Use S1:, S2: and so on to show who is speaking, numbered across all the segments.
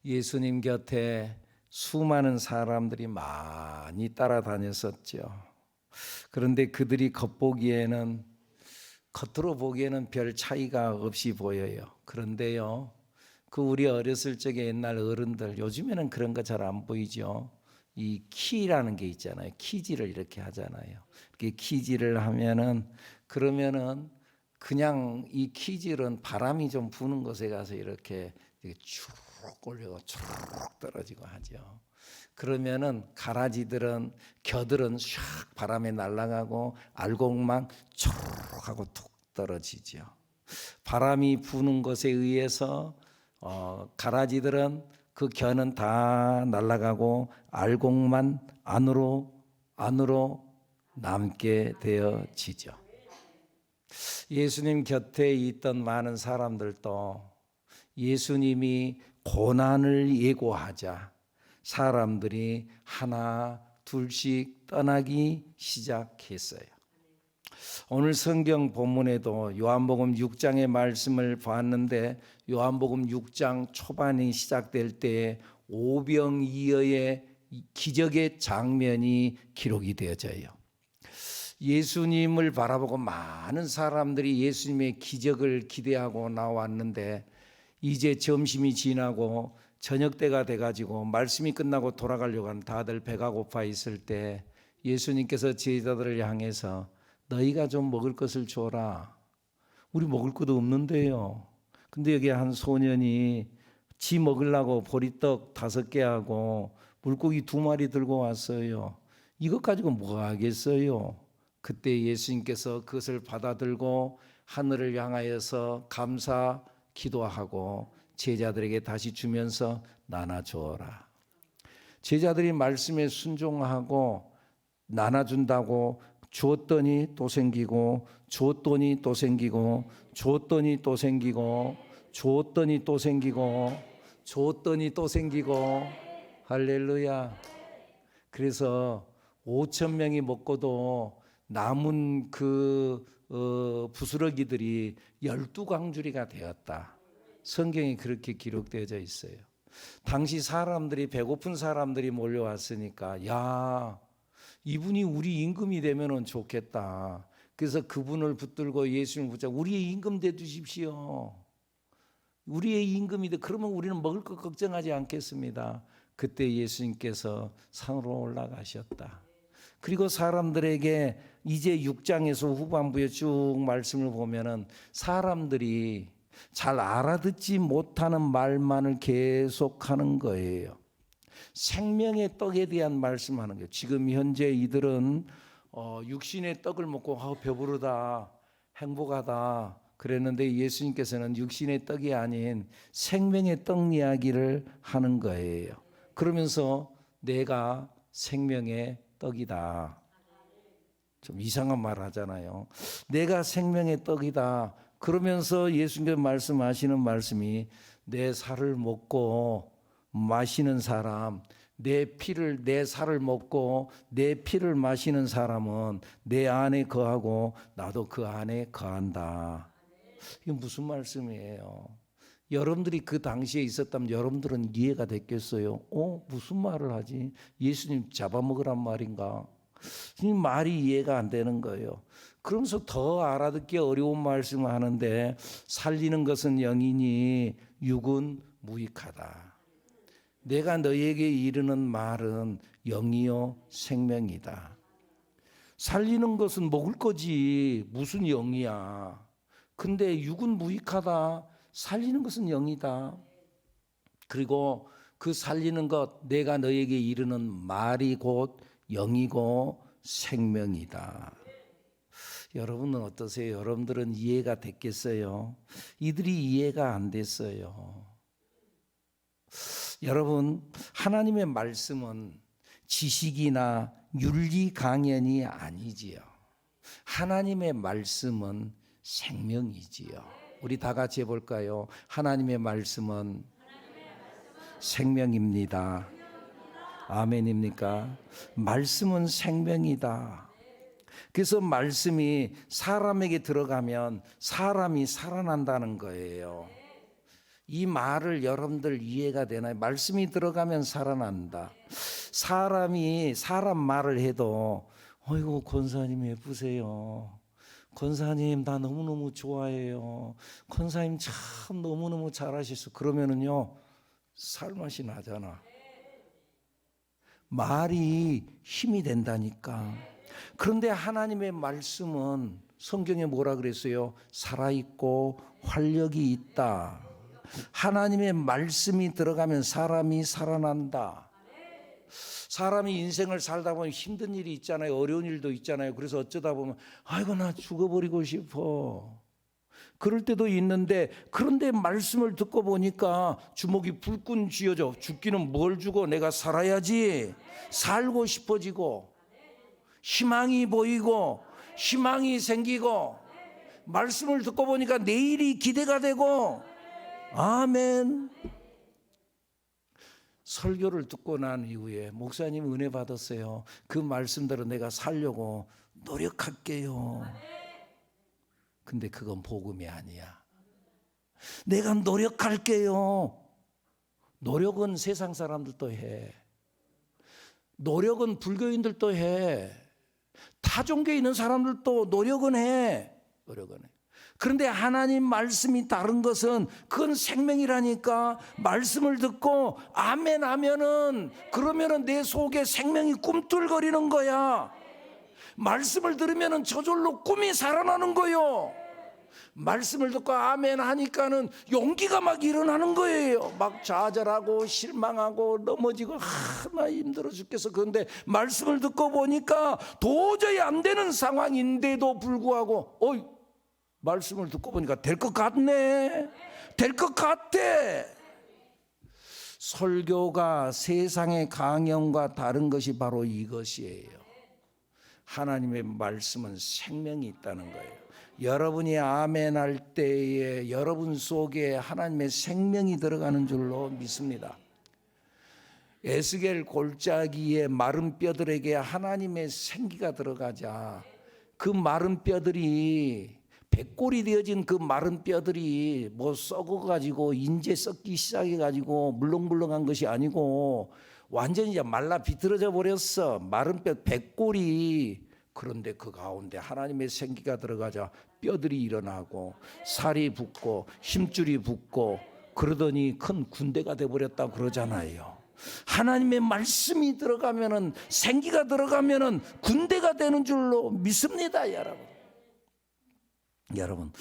S1: 예수님 곁에 수많은 사람들이 많이 따라다녔었죠. 그런데 그들이 겉으로 보기에는 별 차이가 없이 보여요. 그런데요, 우리 어렸을 적에 옛날 어른들, 요즘에는 그런 거 잘 안 보이죠. 이 키라는 게 있잖아요. 키질을 이렇게 하잖아요. 이렇게 키질을 하면은, 그러면은 그냥 이 키질은 바람이 좀 부는 곳에 가서 이렇게 쭉 올려고 쭉 떨어지고 하죠. 그러면은 가라지들은, 겨들은 샥 바람에 날아가고 알곡만 쭉 하고 툭 떨어지죠. 바람이 부는 것에 의해서 가라지들은 그 겨는 다 날아가고 알곡만 안으로 남게 되어지죠. 예수님 곁에 있던 많은 사람들도 예수님이 고난을 예고하자 사람들이 하나 둘씩 떠나기 시작했어요. 오늘 성경 본문에도 요한복음 6장의 말씀을 봤는데, 요한복음 6장 초반이 시작될 때 오병이어의 기적의 장면이 기록이 되어져요. 예수님을 바라보고 많은 사람들이 예수님의 기적을 기대하고 나왔는데, 이제 점심이 지나고 저녁 때가 돼가지고 말씀이 끝나고 돌아가려고 하는, 다들 배가 고파 있을 때 예수님께서 제자들을 향해서 너희가 좀 먹을 것을 줘라. 우리 먹을 것도 없는데요. 근데 여기 한 소년이 지 먹으려고 보리떡 5개하고 물고기 2마리 들고 왔어요. 이것 가지고 뭐 하겠어요? 그때 예수님께서 그것을 받아들고 하늘을 향하여서 감사 기도하고 제자들에게 다시 주면서 나눠주어라. 제자들이 말씀에 순종하고 나눠준다고 주었더니 또 생기고, 주었더니 또 생기고, 주었더니 또 생기고, 주었더니 또 생기고, 주었더니 또 생기고. 할렐루야. 그래서 5,000명이 먹고도 남은 부스러기들이 12광주리가 되었다. 성경이 그렇게 기록되어져 있어요. 당시 사람들이, 배고픈 사람들이 몰려왔으니까, 야, 이분이 우리 임금이 되면 좋겠다. 그래서 그분을 붙들고 예수님을 붙잡고 우리의 임금 돼 주십시오. 우리의 임금이 돼. 그러면 우리는 먹을 것 걱정하지 않겠습니다. 그때 예수님께서 산으로 올라가셨다. 그리고 사람들에게 이제 6장에서 후반부에 쭉 말씀을 보면은 사람들이 잘 알아듣지 못하는 말만을 계속하는 거예요. 생명의 떡에 대한 말씀하는 거예요. 지금 현재 이들은 육신의 떡을 먹고 배부르다, 행복하다 그랬는데, 예수님께서는 육신의 떡이 아닌 생명의 떡 이야기를 하는 거예요. 그러면서 내가 생명의 떡이다. 좀 이상한 말 하잖아요. 내가 생명의 떡이다. 그러면서 예수님께서 말씀하시는 말씀이, 내 살을 먹고 마시는 사람, 내 살을 먹고 내 피를 마시는 사람은 내 안에 거하고 나도 그 안에 거한다. 이게 무슨 말씀이에요? 여러분들이 그 당시에 있었다면 여러분들은 이해가 됐겠어요? 무슨 말을 하지? 예수님 잡아먹으란 말인가? 이 말이 이해가 안 되는 거예요. 그러면서 더 알아듣기 어려운 말씀을 하는데, 살리는 것은 영이니 육은 무익하다. 내가 너에게 이르는 말은 영이요 생명이다. 살리는 것은 먹을 거지 무슨 영이야. 근데 육은 무익하다. 살리는 것은 영이다. 그리고 그 살리는 것, 내가 너에게 이르는 말이 곧 영이고 생명이다. 여러분은 어떠세요? 여러분들은 이해가 됐겠어요? 이들이 이해가 안 됐어요. 여러분, 하나님의 말씀은 지식이나 윤리 강연이 아니지요. 하나님의 말씀은 생명이지요. 우리 다 같이 해볼까요? 하나님의 말씀은 생명입니다. 아멘입니까? 말씀은 생명이다. 그래서 말씀이 사람에게 들어가면 사람이 살아난다는 거예요. 이 말을 여러분들 이해가 되나요? 말씀이 들어가면 살아난다. 사람 말을 해도 어이구 권사님 예쁘세요. 권사님 나 너무너무 좋아해요. 권사님 참 너무너무 잘하셨어. 그러면은요 살맛이 나잖아. 말이 힘이 된다니까. 그런데 하나님의 말씀은 성경에 뭐라 그랬어요? 살아있고 활력이 있다. 하나님의 말씀이 들어가면 사람이 살아난다. 사람이 인생을 살다 보면 힘든 일이 있잖아요. 어려운 일도 있잖아요. 그래서 어쩌다 보면 아이고 나 죽어버리고 싶어. 그럴 때도 있는데, 그런데 말씀을 듣고 보니까 주먹이 불끈 쥐어져. 죽기는 뭘 주고 내가 살아야지. 살고 싶어지고 희망이 보이고 희망이 생기고 말씀을 듣고 보니까 내일이 기대가 되고. 아멘. 설교를 듣고 난 이후에 목사님 은혜 받았어요. 그 말씀대로 내가 살려고 노력할게요. 근데 그건 복음이 아니야. 내가 노력할게요. 노력은 세상 사람들도 해. 노력은 불교인들도 해. 타종교에 있는 사람들도 노력은 해. 노력은 해. 그런데 하나님 말씀이 다른 것은 그건 생명이라니까. 말씀을 듣고 아멘 하면은 그러면은 내 속에 생명이 꿈틀거리는 거야. 말씀을 들으면은 저절로 꿈이 살아나는 거요. 말씀을 듣고 아멘 하니까는 용기가 막 일어나는 거예요. 막 좌절하고 실망하고 넘어지고 나 힘들어 죽겠어. 그런데 말씀을 듣고 보니까 도저히 안 되는 상황인데도 불구하고 말씀을 듣고 보니까 될 것 같네. 될 것 같아. 설교가 세상의 강연과 다른 것이 바로 이것이에요. 하나님의 말씀은 생명이 있다는 거예요. 여러분이 아멘 할 때에 여러분 속에 하나님의 생명이 들어가는 줄로 믿습니다. 에스겔 골짜기의 마른 뼈들에게 하나님의 생기가 들어가자 그 마른 뼈들이 백골이 되어진 그 마른 뼈들이 뭐 썩어가지고 인제 썩기 시작해가지고 물렁물렁한 것이 아니고 완전히 이제 말라 비틀어져 버렸어. 마른 뼈 백골이. 그런데 그 가운데 하나님의 생기가 들어가자 뼈들이 일어나고 살이 붙고 힘줄이 붙고 그러더니 큰 군대가 돼버렸다고 그러잖아요. 하나님의 말씀이 들어가면은 생기가 들어가면은 군대가 되는 줄로 믿습니다. 여러분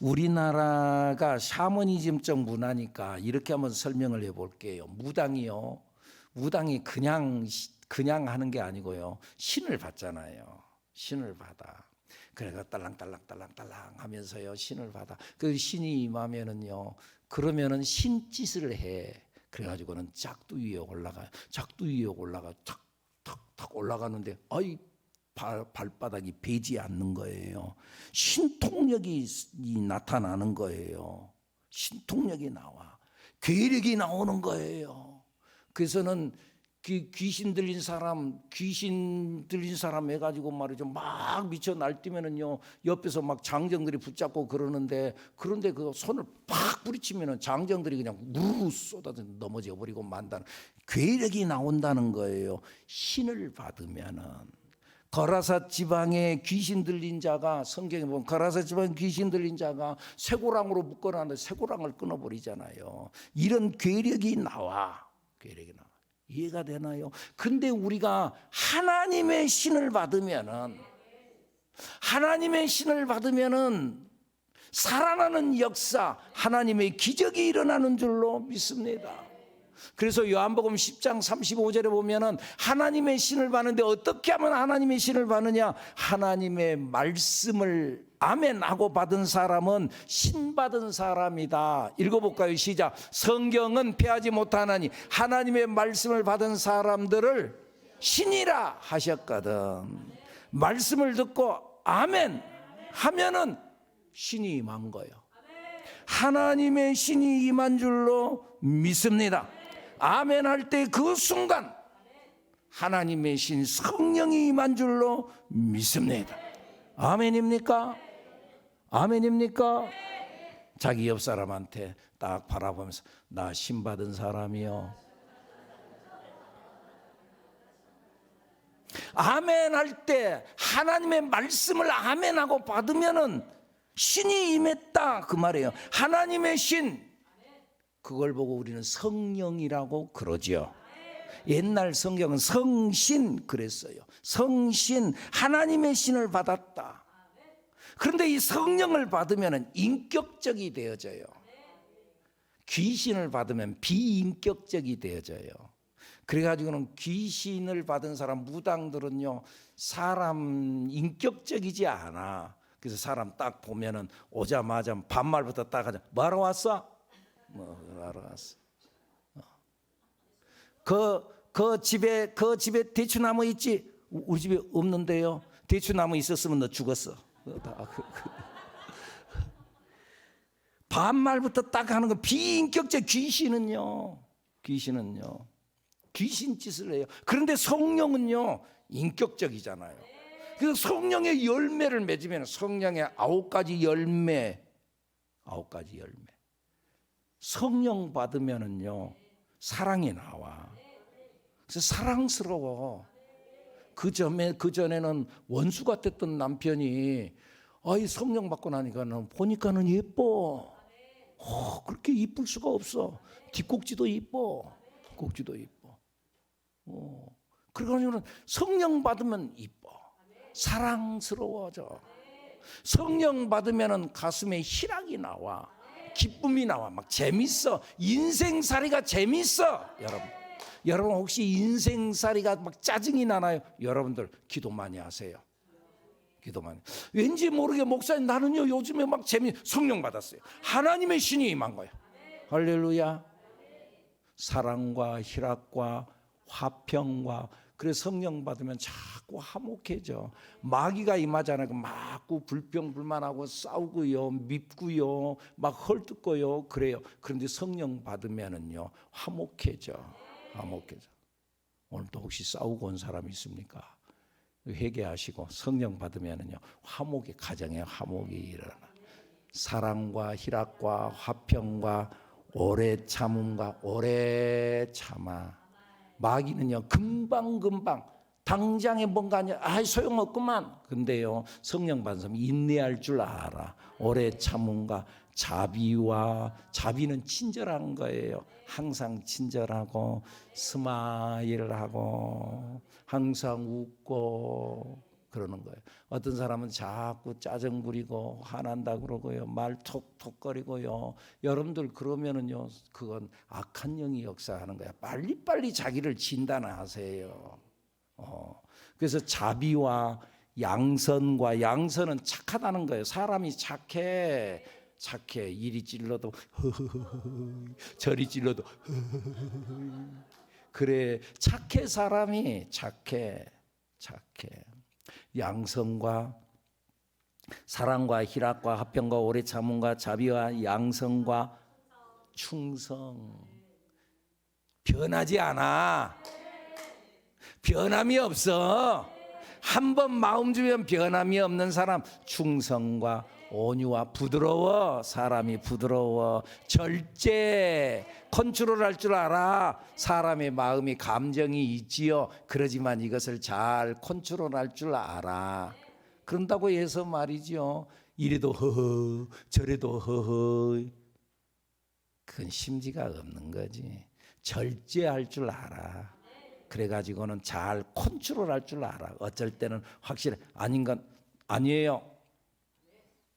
S1: 우리나라가 샤머니즘적 문화니까 이렇게 한번 설명을 해볼게요. 무당이요. 무당이 그냥 하는 게 아니고요. 신을 받잖아요. 신을 받아. 그래가 딸랑딸랑 하면서요. 신을 받아. 그 신이 임하면은요. 그러면은 신짓을 해. 그래가지고는 작두 위에 올라가. 작두 위에 올라가 탁탁탁 올라가는데 발바닥이 베지 않는 거예요. 신통력이 나타나는 거예요. 신통력이 나와. 괴력이 나오는 거예요. 그래서는 귀신 들린 사람 해가지고 말이죠. 막 미쳐 날뛰면은요. 옆에서 막 장정들이 붙잡고 그러는데 그런데 그 손을 팍 부딪히면은 장정들이 그냥 무르르 쏟아져 넘어져 버리고 만다는 괴력이 나온다는 거예요. 신을 받으면은. 거라사 지방에 귀신 들린 자가 성경에 보면 거라사 지방에 귀신 들린 자가 쇠고랑으로 묶어놨는데 쇠고랑을 끊어버리잖아요. 이런 괴력이 나와. 이해가 되나요? 근데 우리가 하나님의 신을 받으면은 살아나는 역사, 하나님의 기적이 일어나는 줄로 믿습니다. 그래서 요한복음 10장 35절에 보면은 하나님의 신을 받는데 어떻게 하면 하나님의 신을 받느냐? 하나님의 말씀을 아멘하고 받은 사람은 신 받은 사람이다. 읽어볼까요? 시작. 성경은 패하지 못하나니 하나님의 말씀을 받은 사람들을 신이라 하셨거든. 말씀을 듣고 아멘 하면은 신이 임한 거예요. 하나님의 신이 임한 줄로 믿습니다. 아멘 할 때 그 순간 하나님의 신 성령이 임한 줄로 믿습니다. 아멘입니까? 아멘입니까? 자기 옆 사람한테 딱 바라보면서 나 신받은 사람이요. 아멘 할 때 하나님의 말씀을 아멘하고 받으면은 신이 임했다 그 말이에요. 하나님의 신, 그걸 보고 우리는 성령이라고 그러죠. 옛날 성경은 성신 그랬어요. 성신, 하나님의 신을 받았다. 그런데 이 성령을 받으면 인격적이 되어져요. 귀신을 받으면 비인격적이 되어져요. 그래가지고는 귀신을 받은 사람, 무당들은요, 사람 인격적이지 않아. 그래서 사람 딱 보면은 오자마자 반말부터 딱 하자. 뭐하러 왔어? 뭐하러 왔어? 그 집에 대추나무 있지? 우리 집에 없는데요. 대추나무 있었으면 너 죽었어. 반말부터 딱 하는 거. 비인격적 귀신은 귀신 짓을 해요. 그런데 성령은요 인격적이잖아요. 그래서 성령의 열매를 맺으면 성령의 9가지 열매. 성령 받으면은요 사랑이 나와. 그래서 사랑스러워. 그 전에는 원수 같았던 남편이 성령 받고 나니까는 보니까는 예뻐. 그렇게 이쁠 수가 없어. 뒷꼭지도 이뻐. 그러니까 성령 받으면 이뻐. 사랑스러워져. 성령 받으면 가슴에 희락이 나와. 기쁨이 나와. 막 재밌어. 인생살이가 재밌어. 여러분 혹시 인생살이가 막 짜증이 나나요? 여러분들 기도 많이 하세요. 왠지 모르게 목사님 나는요 요즘에 막 성령 받았어요. 하나님의 신이 임한 거야. 할렐루야. 사랑과 희락과 화평과, 그래서 성령 받으면 자꾸 화목해져. 마귀가 임하잖아요. 막 불평불만하고 싸우고요, 밉고요, 막 헐뜯고요, 그래요. 그런데 성령 받으면은요 화목해져. 오늘도 혹시 싸우고 온 사람 있습니까? 회개하시고 성령 받으면은요 가정에 화목이 일어나. 사랑과 희락과 화평과 오래 참음과 오래 참아. 마귀는요 금방 당장에 뭔가 소용없구만. 근데요 성령 받은 사람이 인내할 줄 알아. 오래 참음과 자비는 친절한 거예요. 항상 친절하고 스마일하고 항상 웃고 그러는 거예요. 어떤 사람은 자꾸 짜증 부리고 화난다 그러고요, 말 톡톡거리고요. 여러분들 그러면은요 그건 악한 영이 역사하는 거야. 빨리빨리 자기를 진단하세요. 그래서 자비와 양선은 착하다는 거예요. 사람이 착해. 이리 찔러도 저리 찔러도 그래. 착해. 사람이 착해. 양성과 사랑과 희락과 화평과 오래 참음과 자비와 양성과 충성. 변하지 않아. 변함이 없어. 한 번 마음 주면 변함이 없는 사람. 충성과 온유와 부드러워. 사람이 부드러워. 절제. 컨트롤할 줄 알아. 사람의 마음이 감정이 있지요. 그러지만 이것을 잘 컨트롤할 줄 알아. 그런다고 해서 말이죠, 이래도 허허 저래도 허허, 그건 심지가 없는 거지. 절제할 줄 알아. 그래가지고는 잘 컨트롤할 줄 알아. 어쩔 때는 확실히 아닌 건 아니에요.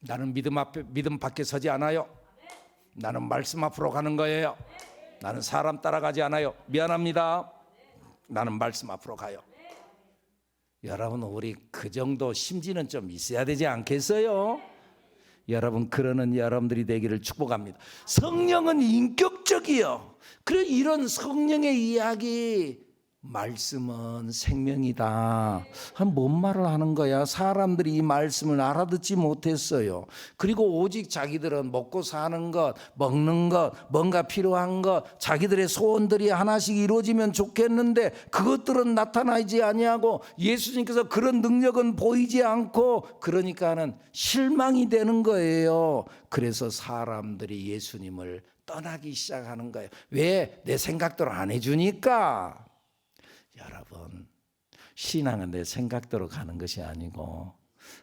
S1: 나는 믿음 밖에 서지 않아요. 나는 말씀 앞으로 가는 거예요. 나는 사람 따라가지 않아요. 미안합니다. 나는 말씀 앞으로 가요. 여러분, 우리 그 정도 심지는 좀 있어야 되지 않겠어요? 여러분, 그러는 여러분들이 되기를 축복합니다. 성령은 인격적이요. 그래, 이런 성령의 이야기 말씀은 생명이다. 뭔 말을 하는 거야? 사람들이 이 말씀을 알아듣지 못했어요. 그리고 오직 자기들은 먹고 사는 것, 먹는 것, 뭔가 필요한 것, 자기들의 소원들이 하나씩 이루어지면 좋겠는데 그것들은 나타나지 아니하고 예수님께서 그런 능력은 보이지 않고 그러니까는 실망이 되는 거예요. 그래서 사람들이 예수님을 떠나기 시작하는 거예요. 왜? 내 생각대로 안 해주니까. 여러분, 신앙은 내 생각대로 가는 것이 아니고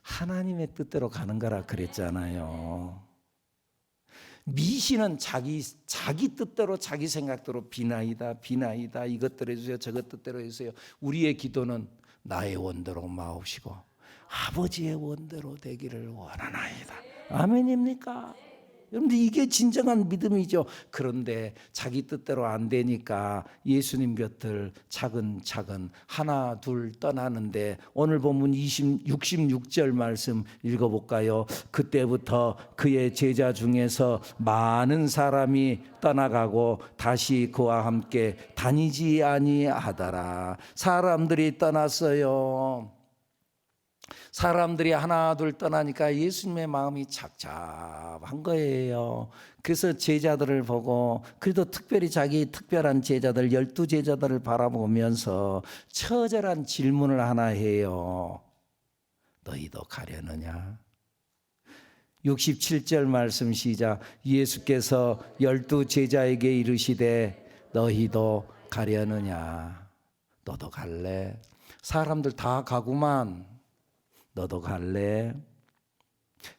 S1: 하나님의 뜻대로 가는 거라 그랬잖아요. 미신은 자기 뜻대로 자기 생각대로 비나이다 이것대로 해주세요 저것 뜻대로 해주세요. 우리의 기도는 나의 원대로 마옵시고 아버지의 원대로 되기를 원하나이다. 아멘입니까? 여러분들 이게 진정한 믿음이죠. 그런데 자기 뜻대로 안 되니까 예수님 곁을 차근차근 하나 둘 떠나는데 오늘 본문 66절 말씀 읽어볼까요? 그때부터 그의 제자 중에서 많은 사람이 떠나가고 다시 그와 함께 다니지 아니하더라. 사람들이 떠났어요. 사람들이 하나 둘 떠나니까 예수님의 마음이 착잡한 거예요. 그래서 제자들을 보고 그래도 특별히 자기 특별한 제자들 12제자들을 바라보면서 처절한 질문을 하나 해요. 너희도 가려느냐? 67절 말씀 시작. 예수께서 12제자에게 이르시되 너희도 가려느냐? 너도 갈래? 사람들 다 가구만. 너도 갈래?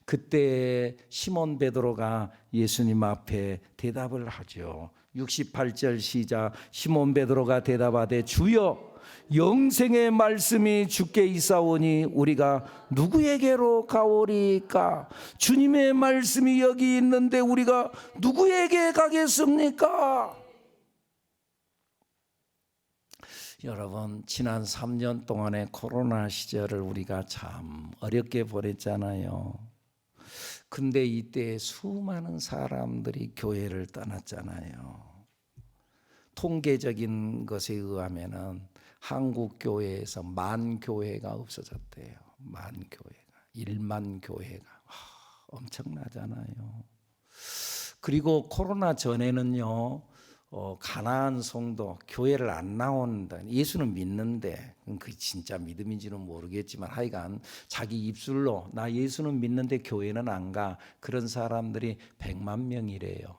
S1: 그때 시몬 베드로가 예수님 앞에 대답을 하죠. 68절 시작. 시몬 베드로가 대답하되 주여 영생의 말씀이 주께 있사오니 우리가 누구에게로 가오리까? 주님의 말씀이 여기 있는데 우리가 누구에게 가겠습니까? 여러분, 지난 3년 동안의 코로나 시절을 우리가 참 어렵게 보냈잖아요. 근데 이때 수많은 사람들이 교회를 떠났잖아요. 통계적인 것에 의하면은 한국 교회에서 10,000 교회가 없어졌대요. 10,000 교회가, 10,000 교회가 엄청나잖아요. 그리고 코로나 전에는요. 가나안 성도 교회를 안 나온다. 예수는 믿는데 그게 진짜 믿음인지는 모르겠지만 하여간 자기 입술로 나 예수는 믿는데 교회는 안 가. 그런 사람들이 100만 명이래요.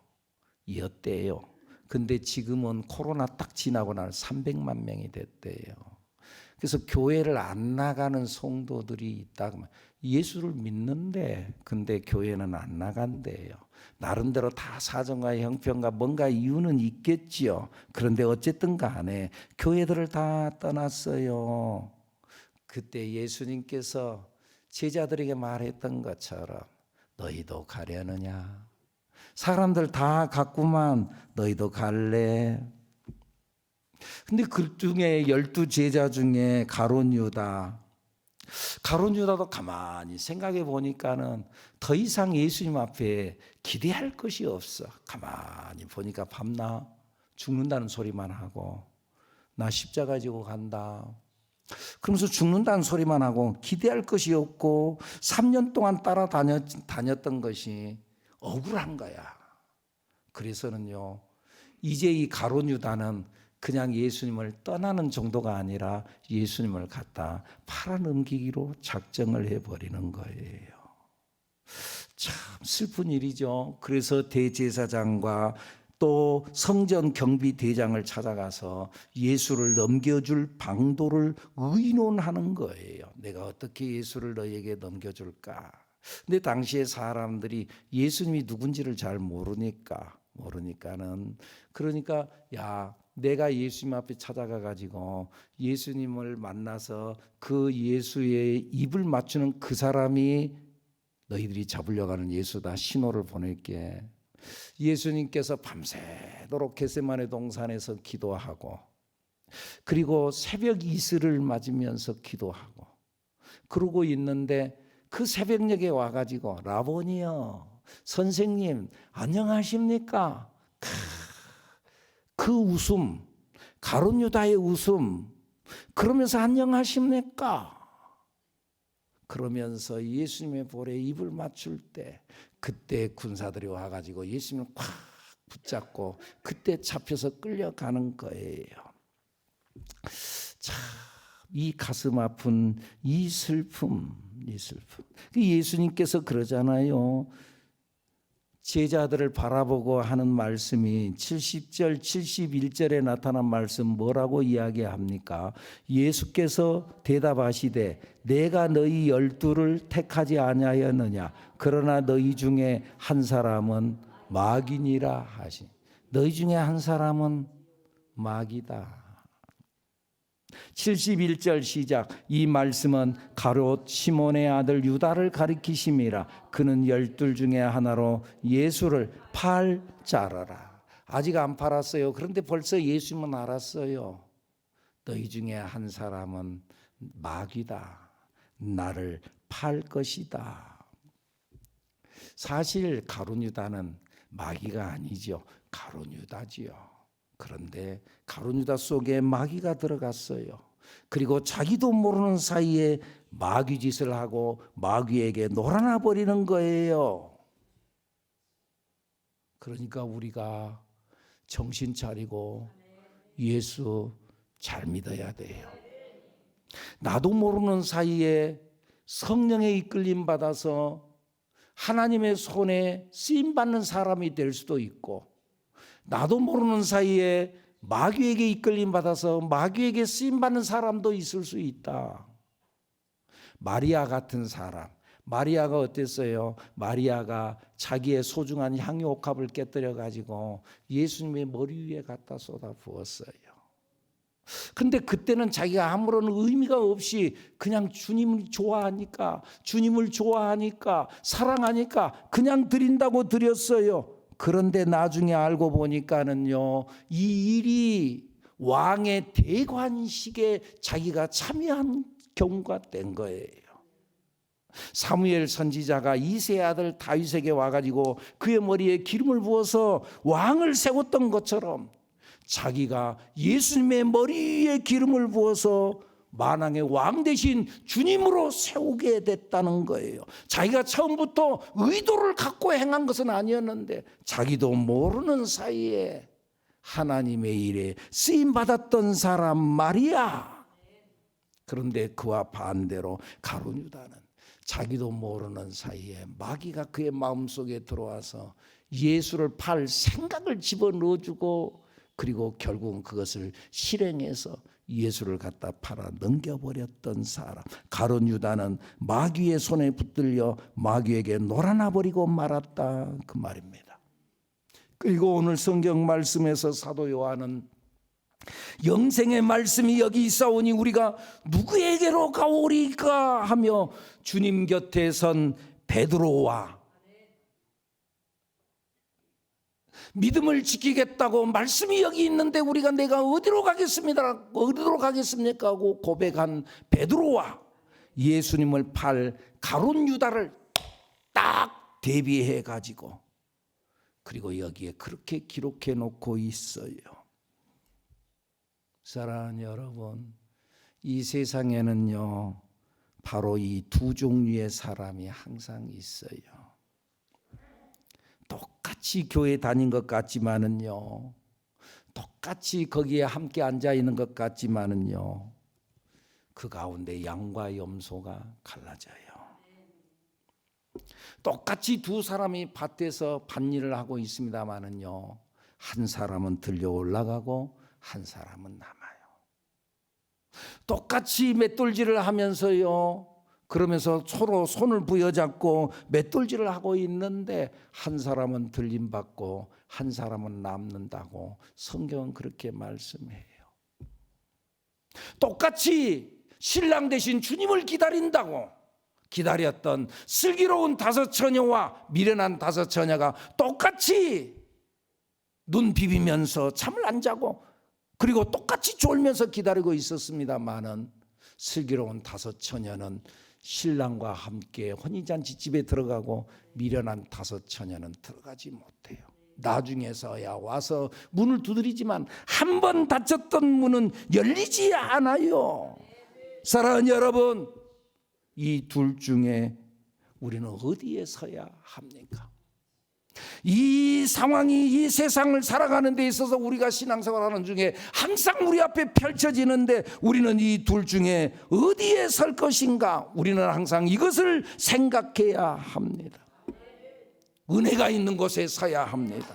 S1: 이었대요. 근데 지금은 코로나 딱 지나고 나서 300만 명이 됐대요. 그래서 교회를 안 나가는 성도들이 있다고. 예수를 믿는데 근데 교회는 안 나간대요. 나름대로 다 사정과 형편과 뭔가 이유는 있겠지요. 그런데 어쨌든 간에 교회들을 다 떠났어요. 그때 예수님께서 제자들에게 말했던 것처럼 너희도 가려느냐? 사람들 다 갔구만. 너희도 갈래? 근데 그 중에 12제자 중에 가룟 유다도 가만히 생각해 보니까는 더 이상 예수님 앞에 기대할 것이 없어. 가만히 보니까 밤낮 죽는다는 소리만 하고 나 십자가 지고 간다. 그러면서 죽는다는 소리만 하고 기대할 것이 없고 3년 동안 따라다녔던 것이 억울한 거야. 그래서는요, 이제 이 가룟 유다는 그냥 예수님을 떠나는 정도가 아니라 예수님을 갖다 팔아넘기기로 작정을 해버리는 거예요. 참 슬픈 일이죠. 그래서 대제사장과 또 성전 경비대장을 찾아가서 예수를 넘겨줄 방도를 의논하는 거예요. 내가 어떻게 예수를 너에게 넘겨줄까? 근데 당시에 사람들이 예수님이 누군지를 잘 모르니까는 그러니까 야, 내가 예수님 앞에 찾아가 가지고 예수님을 만나서 그 예수의 입을 맞추는 그 사람이 너희들이 잡으려고 하는 예수다. 신호를 보낼게. 예수님께서 밤새도록 겟세마네 동산에서 기도하고 그리고 새벽 이슬을 맞으면서 기도하고 그러고 있는데 그 새벽녘에 와가지고 라보니요, 선생님 안녕하십니까? 그 웃음, 가룟 유다의 웃음. 그러면서 안녕하십니까? 그러면서 예수님의 볼에 입을 맞출 때 그때 군사들이 와가지고 예수님을 꽉 붙잡고 그때 잡혀서 끌려가는 거예요. 참, 이 가슴 아픈 이 슬픔. 예수님께서 그러잖아요. 제자들을 바라보고 하는 말씀이 70절, 71절에 나타난 말씀 뭐라고 이야기합니까? 예수께서 대답하시되 내가 너희 12를 택하지 아니하였느냐? 그러나 너희 중에 한 사람은 마귀니라 하시. 너희 중에 한 사람은 마귀다. 71절 시작. 이 말씀은 가롯 시몬의 아들 유다를 가리키심이라. 그는 12 중에 하나로 예수를 팔 자라라. 아직 안 팔았어요. 그런데 벌써 예수님은 알았어요. 너희 중에 한 사람은 마귀다. 나를 팔 것이다. 사실 가룟 유다는 마귀가 아니죠. 가룟 유다지요. 그런데 가룟 유다 속에 마귀가 들어갔어요. 그리고 자기도 모르는 사이에 마귀 짓을 하고 마귀에게 놀아나 버리는 거예요. 그러니까 우리가 정신 차리고 예수 잘 믿어야 돼요. 나도 모르는 사이에 성령의 이끌림 받아서 하나님의 손에 쓰임 받는 사람이 될 수도 있고, 나도 모르는 사이에 마귀에게 이끌림 받아서 마귀에게 쓰임 받는 사람도 있을 수 있다. 마리아 같은 사람. 마리아가 어땠어요? 마리아가 자기의 소중한 향유옥합을 깨뜨려 가지고 예수님의 머리 위에 갖다 쏟아 부었어요. 근데 그때는 자기가 아무런 의미가 없이 그냥 주님을 좋아하니까, 사랑하니까 그냥 드린다고 드렸어요. 그런데 나중에 알고 보니까는요, 이 일이 왕의 대관식에 자기가 참여한 경우가 된 거예요. 사무엘 선지자가 이새의 아들 다윗에게 와가지고 그의 머리에 기름을 부어서 왕을 세웠던 것처럼 자기가 예수님의 머리에 기름을 부어서 만왕의 왕 대신 주님으로 세우게 됐다는 거예요. 자기가 처음부터 의도를 갖고 행한 것은 아니었는데 자기도 모르는 사이에 하나님의 일에 쓰임받았던 사람 마리아. 그런데 그와 반대로 가룟 유다는 자기도 모르는 사이에 마귀가 그의 마음속에 들어와서 예수를 팔 생각을 집어넣어주고, 그리고 결국은 그것을 실행해서 예수를 갖다 팔아 넘겨버렸던 사람. 가룟 유다는 마귀의 손에 붙들려 마귀에게 놀아나 버리고 말았다, 그 말입니다. 그리고 오늘 성경 말씀에서 사도 요한은 영생의 말씀이 여기 있사오니 우리가 누구에게로 가오리까 하며 주님 곁에 선 베드로와 믿음을 지키겠다고 말씀이 여기 있는데 우리가 내가 어디로 가겠습니까 하고 고백한 베드로와 예수님을 팔 가룟 유다를 딱 대비해 가지고, 그리고 여기에 그렇게 기록해 놓고 있어요. 사랑하는 여러분, 이 세상에는요 바로 이 두 종류의 사람이 항상 있어요. 똑같이 교회 다닌 것 같지만은요, 똑같이 거기에 함께 앉아 있는 것 같지만은요, 그 가운데 양과 염소가 갈라져요. 똑같이 두 사람이 밭에서 밭일을 하고 있습니다만은요, 한 사람은 들려 올라가고 한 사람은 남아요. 똑같이 맷돌질을 하면서요, 그러면서 서로 손을 부여잡고 맷돌질을 하고 있는데 한 사람은 들림받고 한 사람은 남는다고 성경은 그렇게 말씀해요. 똑같이 신랑 대신 주님을 기다린다고 기다렸던 슬기로운 5 처녀와 미련한 5 처녀가 똑같이 눈 비비면서 잠을 안 자고, 그리고 똑같이 졸면서 기다리고 있었습니다마는 슬기로운 5 처녀는 신랑과 함께 혼인잔치 집에 들어가고 미련한 5 처녀는 들어가지 못해요. 나중에서야 와서 문을 두드리지만 한 번 닫혔던 문은 열리지 않아요. 사랑하는 여러분, 이 둘 중에 우리는 어디에 서야 합니까? 이 상황이 이 세상을 살아가는 데 있어서 우리가 신앙생활하는 중에 항상 우리 앞에 펼쳐지는데 우리는 이 둘 중에 어디에 설 것인가? 우리는 항상 이것을 생각해야 합니다. 은혜가 있는 곳에 서야 합니다.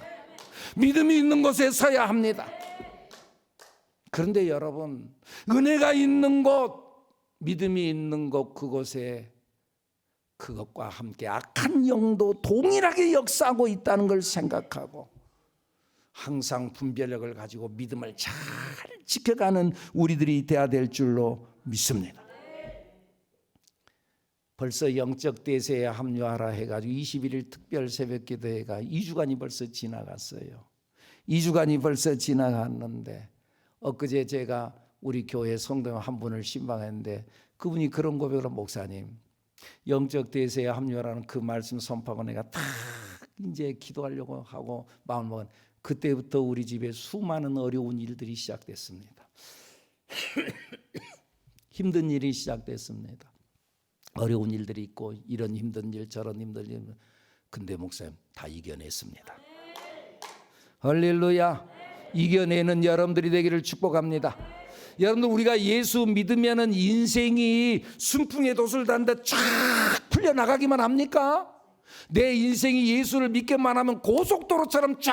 S1: 믿음이 있는 곳에 서야 합니다. 그런데 여러분, 은혜가 있는 곳, 믿음이 있는 곳, 그곳에 그것과 함께 악한 영도 동일하게 역사하고 있다는 걸 생각하고 항상 분별력을 가지고 믿음을 잘 지켜가는 우리들이 되어야 될 줄로 믿습니다. 벌써 영적 대세에 합류하라 해가지고 21일 특별 새벽 기도회가 2주간이 벌써 지나갔어요. 2주간이 벌써 지나갔는데 엊그제 제가 우리 교회 성도 한 분을 신방했는데 그분이 그런 고백을, 목사님, 영적 대세에 합류하라는 그 말씀 선포하고 내가 딱 이제 기도하려고 하고 마음을 먹은 그때부터 우리 집에 수많은 어려운 일들이 시작됐습니다. 힘든 일이 시작됐습니다. 어려운 일들이 있고 이런 힘든 일 저런 힘든 일, 근데 목사님 다 이겨냈습니다. 할렐루야. 이겨내는 여러분들이 되기를 축복합니다. 여러분들, 우리가 예수 믿으면은 인생이 순풍의 돛을 단다 쫙 풀려나가기만 합니까? 내 인생이 예수를 믿기만 하면 고속도로처럼 쫙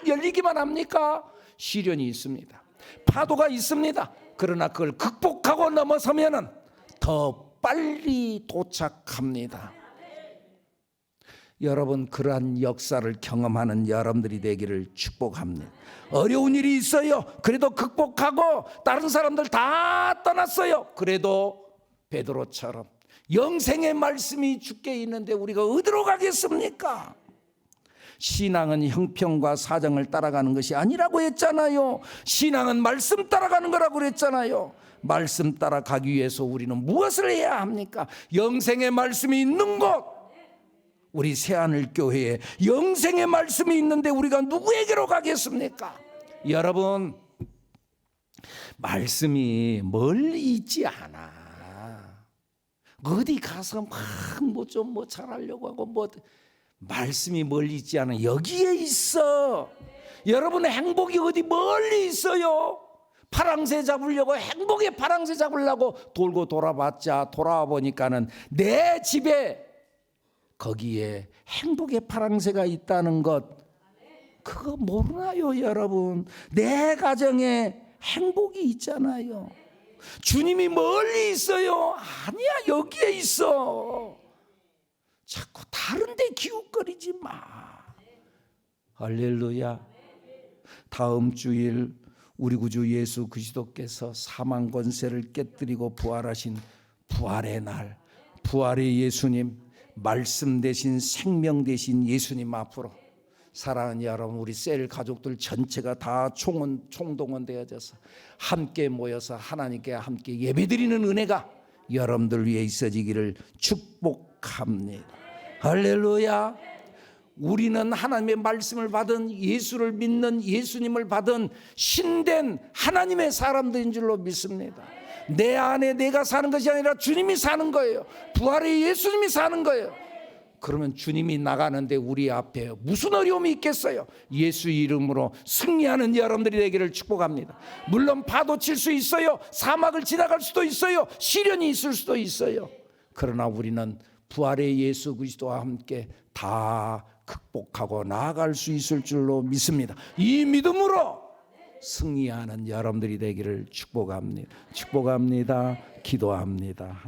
S1: 열리기만 합니까? 시련이 있습니다. 파도가 있습니다. 그러나 그걸 극복하고 넘어서면은 더 빨리 도착합니다. 여러분, 그러한 역사를 경험하는 여러분들이 되기를 축복합니다. 어려운 일이 있어요. 그래도 극복하고 다른 사람들 다 떠났어요. 그래도 베드로처럼 영생의 말씀이 주께 있는데 우리가 어디로 가겠습니까? 신앙은 형편과 사정을 따라가는 것이 아니라고 했잖아요. 신앙은 말씀 따라가는 거라고 그랬잖아요. 말씀 따라가기 위해서 우리는 무엇을 해야 합니까? 영생의 말씀이 있는 곳, 우리 새하늘교회에 영생의 말씀이 있는데 우리가 누구에게로 가겠습니까? 여러분, 말씀이 멀리 있지 않아. 어디 가서 막 뭐 잘하려고 하고 말씀이 멀리 있지 않아. 여기에 있어. 여러분의 행복이 어디 멀리 있어요. 파랑새 잡으려고, 행복의 파랑새 잡으려고 돌고 돌아봤자 돌아와 보니까는 내 집에 거기에 행복의 파랑새가 있다는 것, 그거 모르나요 여러분? 내 가정에 행복이 있잖아요. 주님이 멀리 있어요? 아니야, 여기에 있어. 자꾸 다른 데 기웃거리지 마. 할렐루야. 다음 주일 우리 구주 예수 그리스도께서 사망 권세를 깨뜨리고 부활하신 부활의 날, 부활의 예수님, 말씀 대신 생명 대신 예수님 앞으로 사랑하는 여러분, 우리 셀 가족들 전체가 다 총동원되어져서 함께 모여서 하나님께 함께 예배드리는 은혜가 여러분들 위해 있어지기를 축복합니다. 할렐루야. 우리는 하나님의 말씀을 받은, 예수를 믿는, 예수님을 받은 신된 하나님의 사람들인 줄로 믿습니다. 내 안에 내가 사는 것이 아니라 주님이 사는 거예요. 부활의 예수님이 사는 거예요. 그러면 주님이 나가는데 우리 앞에 무슨 어려움이 있겠어요? 예수 이름으로 승리하는 여러분들이 되기를 축복합니다. 물론 파도 칠 수 있어요. 사막을 지나갈 수도 있어요. 시련이 있을 수도 있어요. 그러나 우리는 부활의 예수 그리스도와 함께 다 극복하고 나아갈 수 있을 줄로 믿습니다. 이 믿음으로 승리하는 여러분들이 되기를 축복합니다. 축복합니다. 기도합니다.